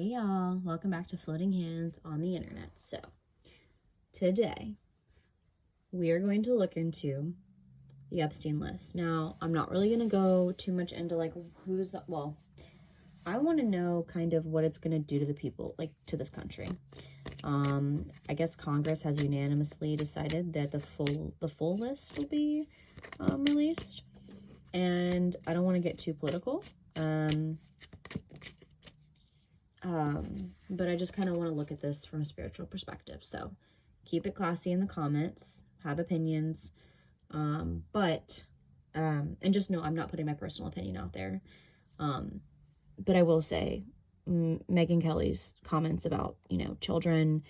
Hey y'all, welcome back to Floating Hands on the Internet. So, today we are going to look into the Epstein list. Now, I'm not really going to go too much into I want to know kind of what it's going to do to the people, to this country. I guess Congress has unanimously decided that the full list will be released, and I don't want to get too political. But I just kind of want to look at this from a spiritual perspective. So keep it classy in the comments, have opinions, and just know I'm not putting my personal opinion out there. But I will say Megyn Kelly's comments about, children,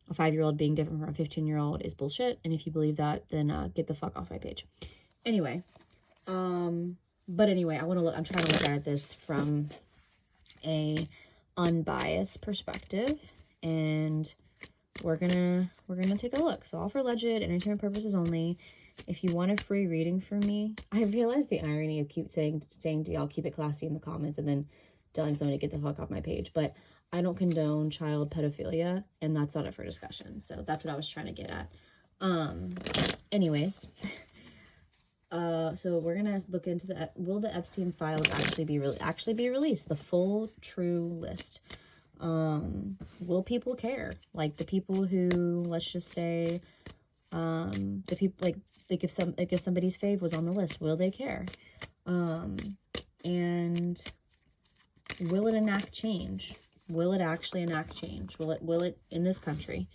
a 5-year-old being different from a 15-year-old is bullshit. And if you believe that, then get the fuck off my page. Anyway, I'm trying to look at this from a unbiased perspective, and we're gonna take a look. So all for alleged entertainment purposes only. If you want a free reading from me, I realize the irony of keep saying to y'all keep it classy in the comments and then telling somebody to get the fuck off my page, but I don't condone child pedophilia, and that's not up for discussion. So that's what I was trying to get at. Anyways, so we're gonna look into will the Epstein files actually be released, the full true list. Will people care? Like the people who, let's just say, the people if somebody's fave was on the list, will they care? And will it enact change? Will it actually enact change? Will it in this country?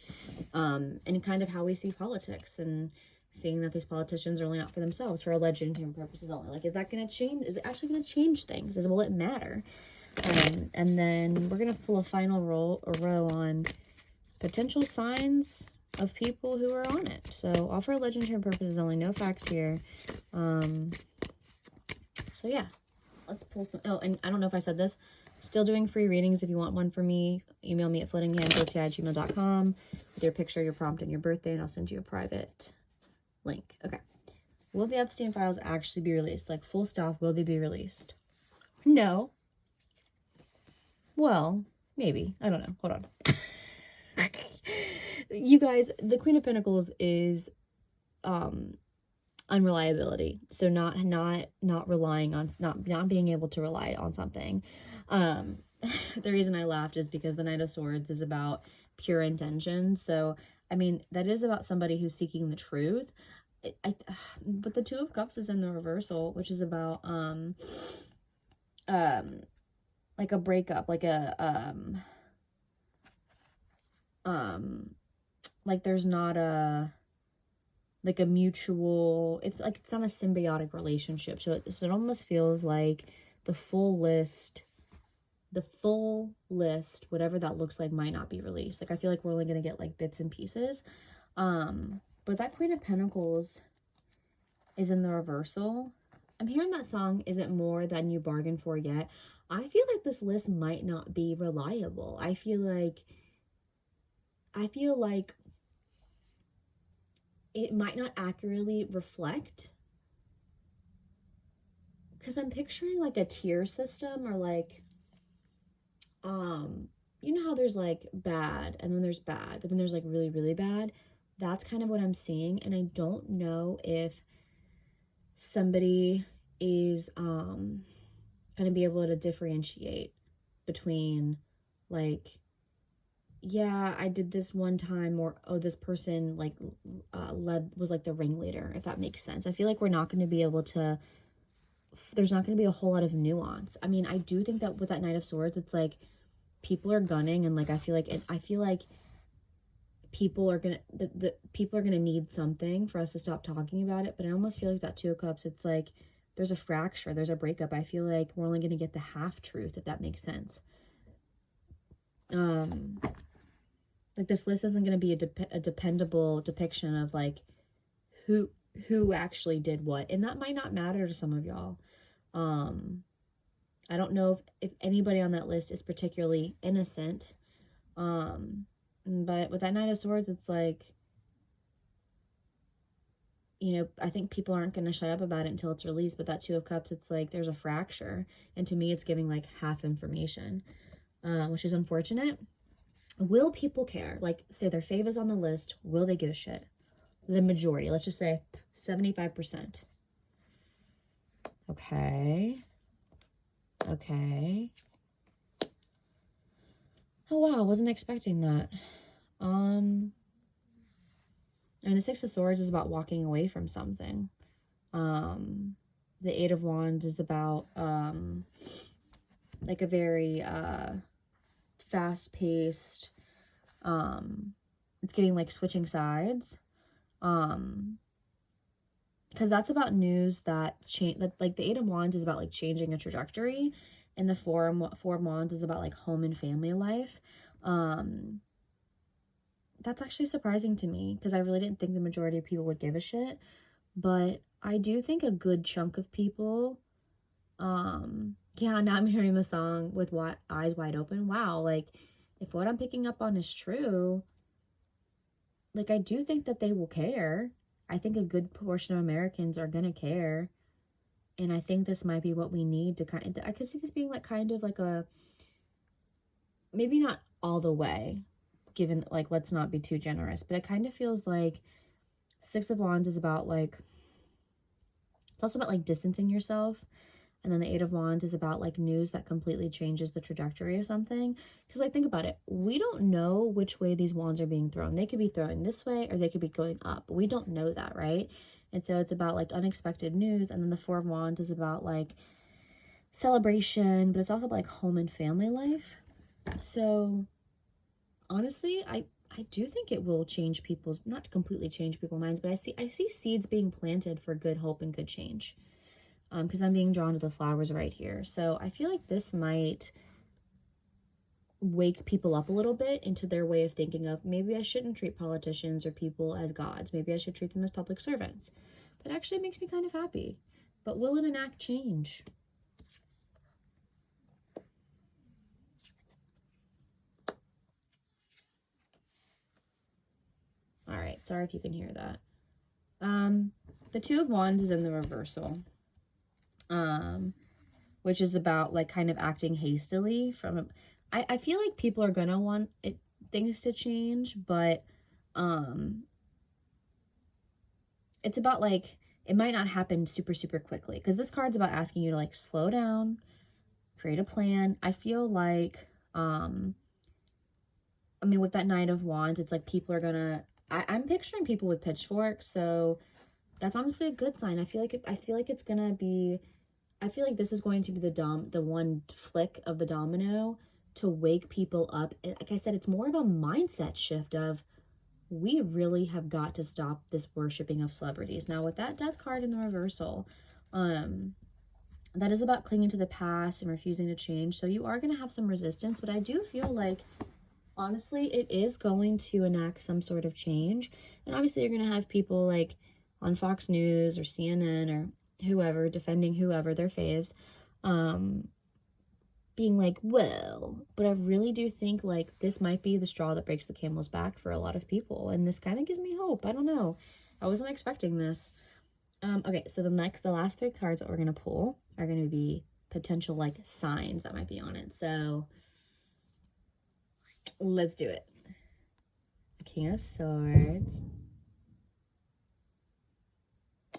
And kind of how we see politics, and seeing that these politicians are only out for themselves for alleged entertainment purposes only. Is that going to change? Is it actually going to change things? Will it matter? And then we're going to pull a final row on potential signs of people who are on it. So all for alleged entertainment purposes only, no facts here. So yeah, let's pull some. Oh, and I don't know if I said this. Still doing free readings. If you want one from me, email me at floatinghands@gmail.com with your picture, your prompt, and your birthday, and I'll send you a private link. Okay. Will the Epstein files actually be released? Full stop, will they be released? No. Well, maybe. I don't know. Hold on. You guys, the Queen of Pentacles is unreliability. So not relying on, not being able to rely on something. The reason I laughed is because the Knight of Swords is about pure intention. So I mean, that is about somebody who's seeking the truth. But the Two of Cups is in the reversal, which is about a breakup, there's not a mutual, it's not a symbiotic relationship. So it almost feels like the full list, whatever that looks like, might not be released. I feel like we're only going to get bits and pieces. But that Queen of Pentacles is in the reversal. I'm hearing that song, Is It More Than You Bargained For Yet? I feel like this list might not be reliable. I feel like it might not accurately reflect, because I'm picturing a tier system, or you know how there's bad, and then there's bad, but then there's really, really bad. That's kind of what I'm seeing. And I don't know if somebody is going to be able to differentiate between yeah, I did this one time, or oh, this person was the ringleader, if that makes sense. I feel like we're not going to be able to, there's not going to be a whole lot of nuance. I mean, I do think that with that Knight of Swords, it's people are gunning, and I feel like people are gonna people are gonna need something for us to stop talking about it. But I almost feel like that Two of Cups, it's there's a fracture, there's a breakup. I feel like we're only gonna get the half truth, if that makes sense. This list isn't gonna be a dependable depiction of who actually did what, and that might not matter to some of y'all. I don't know if anybody on that list is particularly innocent. But with that Knight of Swords, it's I think people aren't going to shut up about it until it's released. But that Two of Cups, it's there's a fracture. And to me, it's giving half information. which is unfortunate. Will people care? Like, say their fave is on the list. Will they give a shit? The majority, let's just say 75%. Okay. Okay. Oh, wow. Wasn't expecting that. And the Six of Swords is about walking away from something. The Eight of Wands is about, like a very, fast-paced, it's getting like switching sides. Because that's about news that change, that like the Eight of Wands is about like changing a trajectory, and the Four of Wands is about like home and family life. That's actually surprising to me because I really didn't think the majority of people would give a shit, but I do think a good chunk of people, yeah, now I'm hearing the song with Eyes Wide Open. Wow, like if what I'm picking up on is true, like I do think that they will care. I think a good portion of Americans are gonna care. And I think this might be what we need to kind of, I could see this being like kind of like a, maybe not all the way, given like, let's not be too generous, but it kind of feels like Six of Wands is about like, it's also about like distancing yourself. And then the Eight of Wands is about like news that completely changes the trajectory of something. Because like, think about it. We don't know which way these wands are being thrown. They could be throwing this way or they could be going up. But we don't know that, right? And so it's about like unexpected news. And then the Four of Wands is about like celebration, but it's also about like home and family life. So honestly, I do think it will change people's, not completely change people's minds, but I see seeds being planted for good hope and good change. Because I'm being drawn to the flowers right here. So I feel like this might wake people up a little bit into their way of thinking of, maybe I shouldn't treat politicians or people as gods. Maybe I should treat them as public servants. That actually makes me kind of happy. But will it enact change? All right, sorry if you can hear that. The Two of Wands is in the reversal. Which is about like kind of acting hastily from, I feel like people are gonna want things to change, but it's about like, it might not happen super quickly, because this card's about asking you to like slow down, create a plan. I feel like I mean, with that Knight of Wands, it's like people are gonna, I'm picturing people with pitchforks, so that's honestly a good sign. I feel like it's gonna be, I feel like this is going to be the one flick of the domino to wake people up. And like I said, it's more of a mindset shift of, we really have got to stop this worshiping of celebrities. Now with that Death card in the reversal, that is about clinging to the past and refusing to change. So you are going to have some resistance, but I do feel like, honestly, it is going to enact some sort of change. And obviously you're going to have people like on Fox News or CNN or whoever defending whoever their faves, being like, well, but I really do think like this might be the straw that breaks the camel's back for a lot of people, and this kind of gives me hope. I don't know, I wasn't expecting this. Okay, so the last three cards that we're gonna pull are gonna be potential like signs that might be on it, so let's do it. The King of Swords.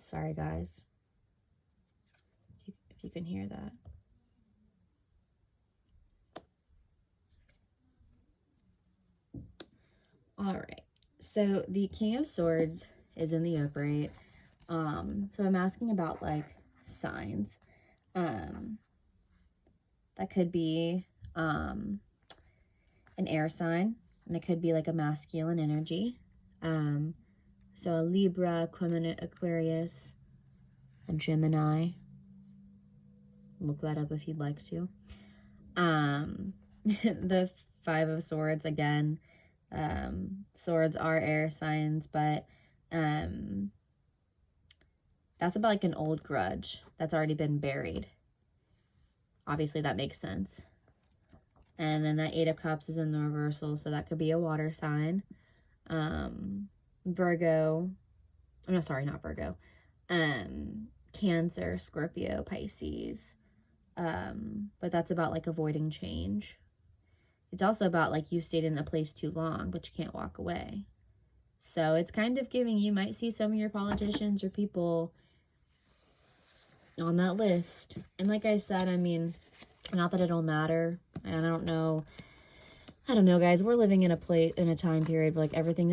Sorry guys if you can hear that. All right, so the King of Swords is in the upright. So I'm asking about like signs. That could be an air sign, and it could be like a masculine energy. So a Libra, Aquarius, a Gemini. Look that up if you'd like to. The Five of Swords again. Swords are air signs, but that's about like an old grudge that's already been buried. Obviously that makes sense. And then that Eight of Cups is in the reversal, so that could be a water sign. Virgo, oh no, sorry, not Virgo. Cancer, Scorpio, Pisces. But that's about like avoiding change. it's also about like you stayed in a place too long, but you can't walk away. So it's kind of giving, you might see some of your politicians or people on that list. And like I said, I mean, not that it'll matter. And I don't know, guys. We're living in a time period where like everything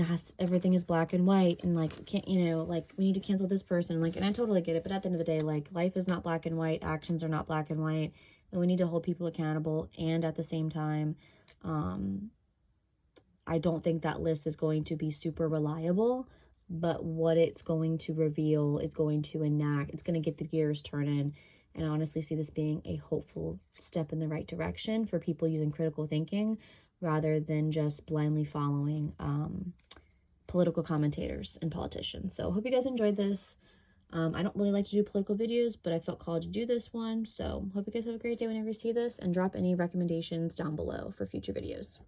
is black and white, and like can't, you know, like we need to cancel this person, like, and I totally get it, but at the end of the day, like life is not black and white, actions are not black and white, and we need to hold people accountable. And at the same time, I don't think that list is going to be super reliable, but what it's going to reveal is going to enact, it's going to get the gears turning. And I honestly see this being a hopeful step in the right direction for people using critical thinking rather than just blindly following political commentators and politicians. So I hope you guys enjoyed this. I don't really like to do political videos, but I felt called to do this one. So hope you guys have a great day whenever you see this, and drop any recommendations down below for future videos.